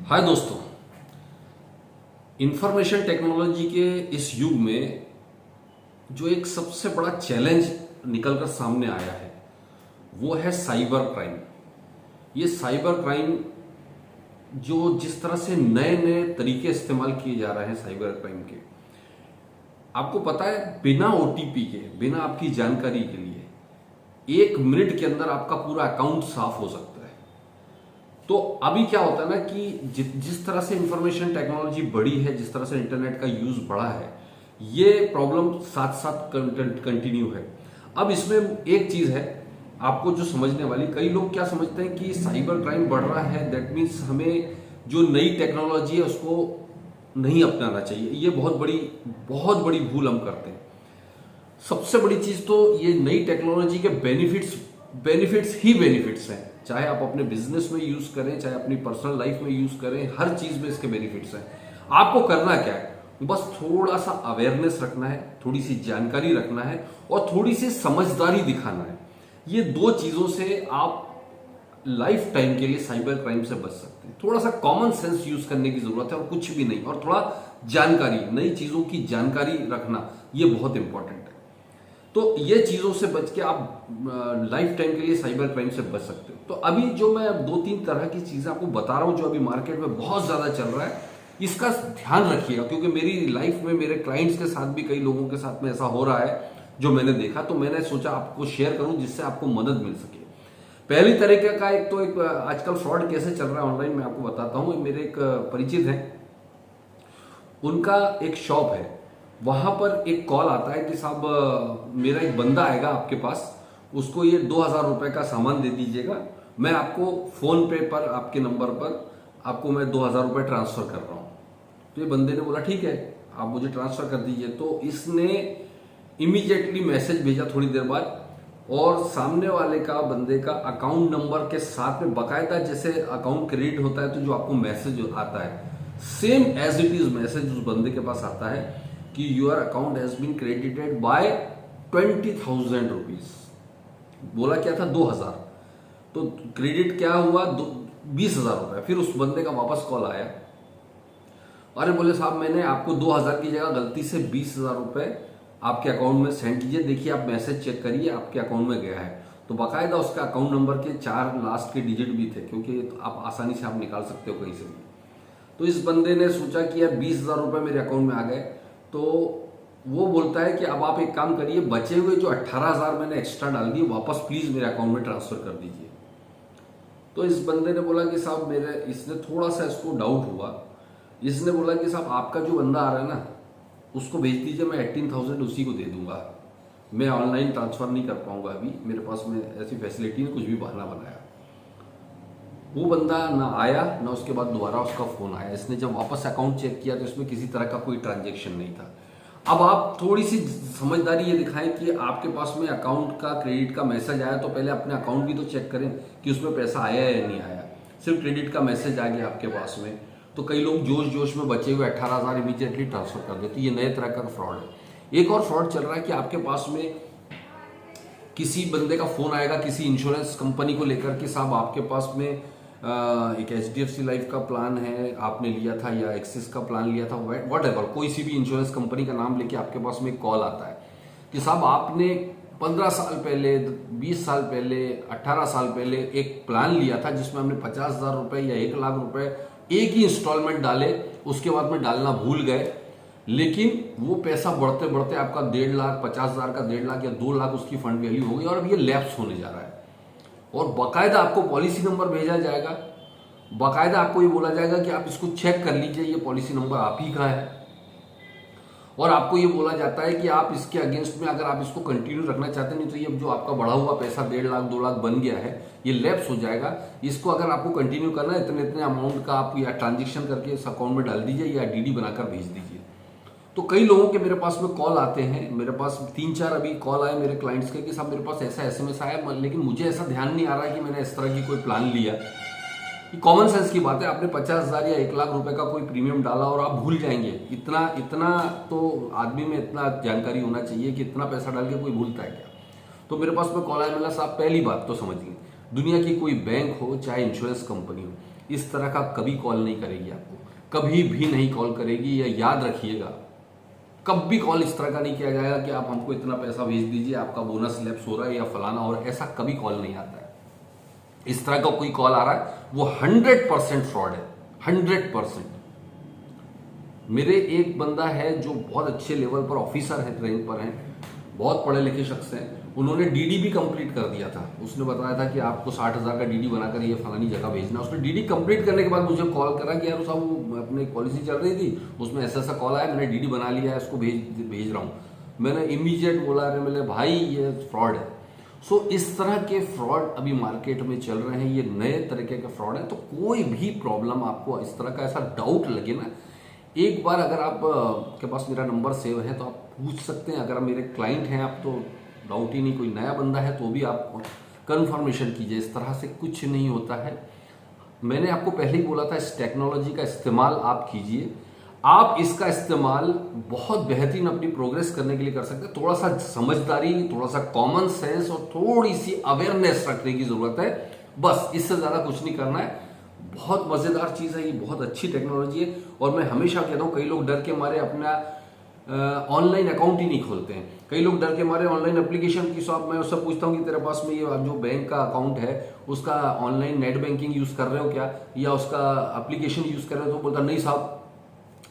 हाय दोस्तों, information technology के इस युग में जो एक सबसे बड़ा चैलेंज निकलकर सामने आया है वो है साइबर क्राइम। ये साइबर क्राइम जो जिस तरह से नए नए तरीके इस्तेमाल किए जा रहे हैं साइबर क्राइम के, आपको पता है बिना ओटीपी के, बिना आपकी जानकारी के लिए 1 मिनट के अंदर आपका पूरा अकाउंट साफ हो सकता है। तो अभी क्या होता है ना कि जिस तरह से इंफॉर्मेशन टेक्नोलॉजी बढ़ी है, जिस तरह से इंटरनेट का यूज बढ़ा है, ये प्रॉब्लम साथ साथ कंटिन्यू है। अब इसमें एक चीज है आपको जो समझने वाली, कई लोग क्या समझते हैं कि साइबर क्राइम बढ़ रहा है, दैट मीन्स हमें जो नई टेक्नोलॉजी है उसको नहीं अपनाना चाहिए। ये बहुत बड़ी भूल हम करते हैं। सबसे बड़ी चीज तो ये नई टेक्नोलॉजी के बेनिफिट्स ही बेनिफिट्स हैं। चाहे आप अपने बिजनेस में यूज करें, चाहे अपनी पर्सनल लाइफ में यूज करें, हर चीज में इसके बेनिफिट्स हैं। आपको करना क्या है, बस थोड़ा सा अवेयरनेस रखना है, थोड़ी सी जानकारी रखना है और थोड़ी सी समझदारी दिखाना है। ये दो चीजों से आप लाइफ टाइम के लिए साइबर क्राइम से बच सकते हैं। थोड़ा सा कॉमन सेंस यूज करने की जरूरत है और कुछ भी नहीं, और थोड़ा जानकारी, नई चीजों की जानकारी रखना, ये बहुत इंपॉर्टेंट है। तो ये चीजों से बच के आप लाइफ टाइम के लिए साइबर क्राइम से बच सकते हो। तो अभी जो मैं 2-3 तरह की चीजें आपको बता रहा हूं जो अभी मार्केट में बहुत ज्यादा चल रहा है, इसका ध्यान रखिएगा, क्योंकि मेरी लाइफ में मेरे क्लाइंट्स के साथ भी, कई लोगों के साथ में ऐसा हो रहा है जो मैंने देखा। तो मैंने सोचा आपको शेयर करूं जिससे आपको मदद मिल सके। पहली तरीके का एक आजकल फ्रॉड कैसे चल रहा है ऑनलाइन, मैं आपको बताता हूं। मेरे एक परिचित हैं, उनका एक शॉप है, वहां पर एक कॉल आता है कि साहब मेरा एक बंदा आएगा आपके पास, उसको ये 2000 रुपए का सामान दे दीजिएगा, मैं आपको फोन पे पर, आपके नंबर पर आपको मैं 2000 रुपए ट्रांसफर कर रहा हूं। तो ये बंदे ने बोला ठीक है, आप मुझे ट्रांसफर कर दीजिए। तो इसने इमीडिएटली मैसेज भेजा थोड़ी देर बाद, और सामने वाले का, बंदे का अकाउंट नंबर के साथ में बकायदा, जैसे अकाउंट क्रेडिट होता है तो जो आपको मैसेज आता है, same as it is message उस बंदे के पास आता है कि your account has been credited by 20,000 rupees. बोला क्या था, 2000, तो क्रेडिट क्या हुआ, 20,000 रुपए। फिर उस बंदे का वापस कॉल आया, अरे बोले साहब मैंने आपको 2000 की जगह गलती से 20,000 रुपए आपके अकाउंट में सेंड कीजिए, देखिए आप मैसेज चेक करिए, आपके अकाउंट में गया है। तो बाकायदा उसका अकाउंट नंबर के 4 लास्ट के डिजिट भी थे, क्योंकि आप आसानी से आप निकाल सकते हो कहीं से भी। तो इस बंदे ने सोचा कि यार 20,000 रुपए मेरे अकाउंट में आ गए, तो वो बोलता है कि अब आप एक काम करिए, बचे हुए जो 18,000 मैंने एक्स्ट्रा डाल दिए वापस प्लीज मेरे अकाउंट में ट्रांसफर कर दीजिए। तो इस बंदे ने बोला कि साहब इसने थोड़ा सा इसको डाउट हुआ, इसने बोला कि साहब आपका जो बंदा आ रहा है ना, उसको भेज दीजिए, मैं 18,000 उसी को दे दूंगा, मैं ऑनलाइन ट्रांसफर नहीं कर पाऊंगा, अभी मेरे पास में ऐसी फैसिलिटी नहीं। कुछ भी बहाना बनाया। वो बंदा ना आया, ना उसके बाद दोबारा उसका फोन आया। इसने जब वापस अकाउंट चेक किया तो इसमें किसी तरह का कोई ट्रांजेक्शन नहीं था। अब आप थोड़ी सी समझदारी ये दिखाएं कि आपके पास में अकाउंट का क्रेडिट का मैसेज आया तो पहले अपने अकाउंट भी तो चेक करें कि उसमें पैसा आया या नहीं आया। सिर्फ क्रेडिट का मैसेज आ गया आपके पास में, तो कई लोग जोश में बचे हुए 18,000 इमीडिएटली ट्रांसफर कर देते। ये नए तरह का फ्रॉड है। एक और फ्रॉड चल रहा है कि आपके पास में किसी बंदे का फोन आएगा किसी इंश्योरेंस कंपनी को लेकर कि साहब आपके पास में एक HDFC लाइफ का प्लान है, आपने लिया था, या एक्सिस का प्लान लिया था, वट एवर, कोई सी भी इंश्योरेंस कंपनी का नाम लेके आपके पास में कॉल आता है कि साहब आपने 15 साल पहले, 20 साल पहले, 18 साल पहले एक प्लान लिया था जिसमें हमने 50,000 रुपए या 1,00,000 रुपए एक ही इंस्टॉलमेंट डाले, उसके बाद में डालना भूल गए, लेकिन वो पैसा बढ़ते बढ़ते आपका 1.5 लाख, 50,000 का 1.5 लाख या 2 लाख उसकी फंड वैल्यू हो गई, और अब ये लैप्स होने जा रहा है। और बाकायदा आपको पॉलिसी नंबर भेजा जाएगा, बाकायदा आपको ये बोला जाएगा कि आप इसको चेक कर लीजिए, ये पॉलिसी नंबर आप ही का है, और आपको ये बोला जाता है कि आप इसके अगेंस्ट में अगर आप इसको कंटिन्यू रखना चाहते हैं, नहीं तो ये जो आपका बढ़ा हुआ पैसा 1.5 लाख 2 लाख बन गया है, ये लैप्स हो जाएगा। इसको अगर आपको कंटिन्यू करना है, इतने इतने अमाउंट का आप या ट्रांजेक्शन करके इस अकाउंट में डाल दीजिए या DD बनाकर भेज दीजिए। तो कई लोगों के मेरे पास में कॉल आते हैं, मेरे पास 3-4 अभी कॉल आए मेरे क्लाइंट्स के कि साहब मेरे पास ऐसा SMS आया, लेकिन मुझे ऐसा ध्यान नहीं आ रहा है कि मैंने इस तरह की कोई प्लान लिया। कॉमन सेंस की बात है, आपने 50,000 या 1 लाख रुपए का कोई प्रीमियम डाला और आप भूल जाएंगे, इतना तो आदमी में इतना जानकारी होना चाहिए कि इतना पैसा डाल के कोई भूलता है क्या। तो मेरे पास में कॉल आया, मतलब साहब पहली बात तो समझिए, दुनिया की कोई बैंक हो चाहे इंश्योरेंस कंपनी हो, इस तरह का कभी कॉल नहीं करेगी आपको, कभी भी नहीं कॉल करेगी। या याद रखिएगा, कभी कॉल इस तरह का नहीं किया जाएगा कि आप हमको इतना पैसा भेज दीजिए, आपका बोनस लैप्स हो रहा है या फलाना, और ऐसा कभी कॉल नहीं आता है। इस तरह का कोई कॉल आ रहा है वो 100% फ्रॉड है, 100%। मेरे एक बंदा है जो बहुत अच्छे लेवल पर ऑफिसर है, रैंक पर हैं, बहुत पढ़े लिखे शख्स हैं, उन्होंने डीडी भी कंप्लीट कर दिया था। उसने बताया था कि आपको 60,000 का डीडी बनाकर ये फलानी जगह भेजना। उसने डीडी कंप्लीट करने के बाद मुझे कॉल करा कि यार साहब वो अपनी पॉलिसी चल रही थी, उसमें ऐसा ऐसा कॉल आया, मैंने डीडी बना लिया है, इसको भेज रहा हूँ। मैंने इमीडिएट बोला, अरे मेरे भाई ये फ्रॉड है। सो इस तरह के फ्रॉड अभी मार्केट में चल रहे हैं, ये नए तरीके के फ्रॉड है। तो कोई भी प्रॉब्लम आपको इस तरह का ऐसा डाउट लगे ना, एक बार अगर आप के पास मेरा नंबर सेव है तो आप पूछ सकते हैं। अगर आप मेरे क्लाइंट हैं आप, तो डाउट ही नहीं। कोई नया बंदा है तो भी आप कंफर्मेशन कीजिए। इस तरह से कुछ नहीं होता है। मैंने आपको पहले ही बोला था, इस टेक्नोलॉजी का इस्तेमाल आप कीजिए। आप इसका इस्तेमाल बहुत बेहतरीन अपनी प्रोग्रेस करने के लिए कर सकते हैं। थोड़ा सा समझदारी, थोड़ा सा कॉमन सेंस और थोड़ी सी अवेयरनेस रखने की जरूरत है, बस। इससे ज्यादा कुछ नहीं करना है। बहुत मजेदार चीज है ये, बहुत अच्छी टेक्नोलॉजी है। और मैं हमेशा कहता हूं, कई लोग डर के मारे अपना ऑनलाइन अकाउंट ही नहीं खोलते हैं। कई लोग डर के मारे ऑनलाइन एप्लीकेशन की शॉप, मैं उससे पूछता हूँ कि तेरे पास में ये जो बैंक का अकाउंट है उसका ऑनलाइन नेट बैंकिंग यूज कर रहे हो क्या, या उसका एप्लीकेशन यूज कर रहे हो? तो बोलता नहीं साहब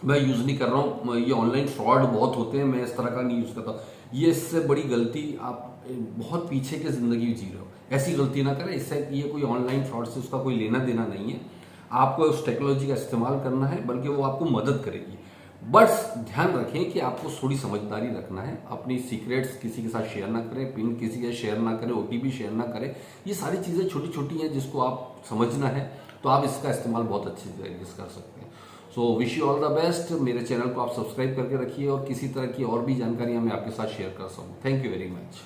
मैं यूज नहीं कर रहा हूँ, ये ऑनलाइन फ्रॉड बहुत होते हैं, मैं इस तरह का नहीं यूज करता। ये इससे बड़ी गलती, आप बहुत पीछे के जिंदगी जी रहे हो। ऐसी गलती ना करें। इससे ये कोई ऑनलाइन फ्रॉड से उसका कोई लेना देना नहीं है। आपको उस टेक्नोलॉजी का इस्तेमाल करना है, बल्कि वो आपको मदद करेगी। बस ध्यान रखें कि आपको थोड़ी समझदारी रखना है। अपनी सीक्रेट्स किसी के साथ शेयर ना करें, पिन किसी के शेयर ना करें, ओटीपी शेयर ना करें। ये सारी चीजें छोटी छोटी हैं जिसको आप समझना है, तो आप इसका इस्तेमाल बहुत अच्छे तरीके से कर सकते हैं। So wish you all the best. मेरे चैनल को आप सब्सक्राइब करके रखिए और किसी तरह की और भी जानकारियां मैं आपके साथ शेयर कर सकूं। Thank you very much.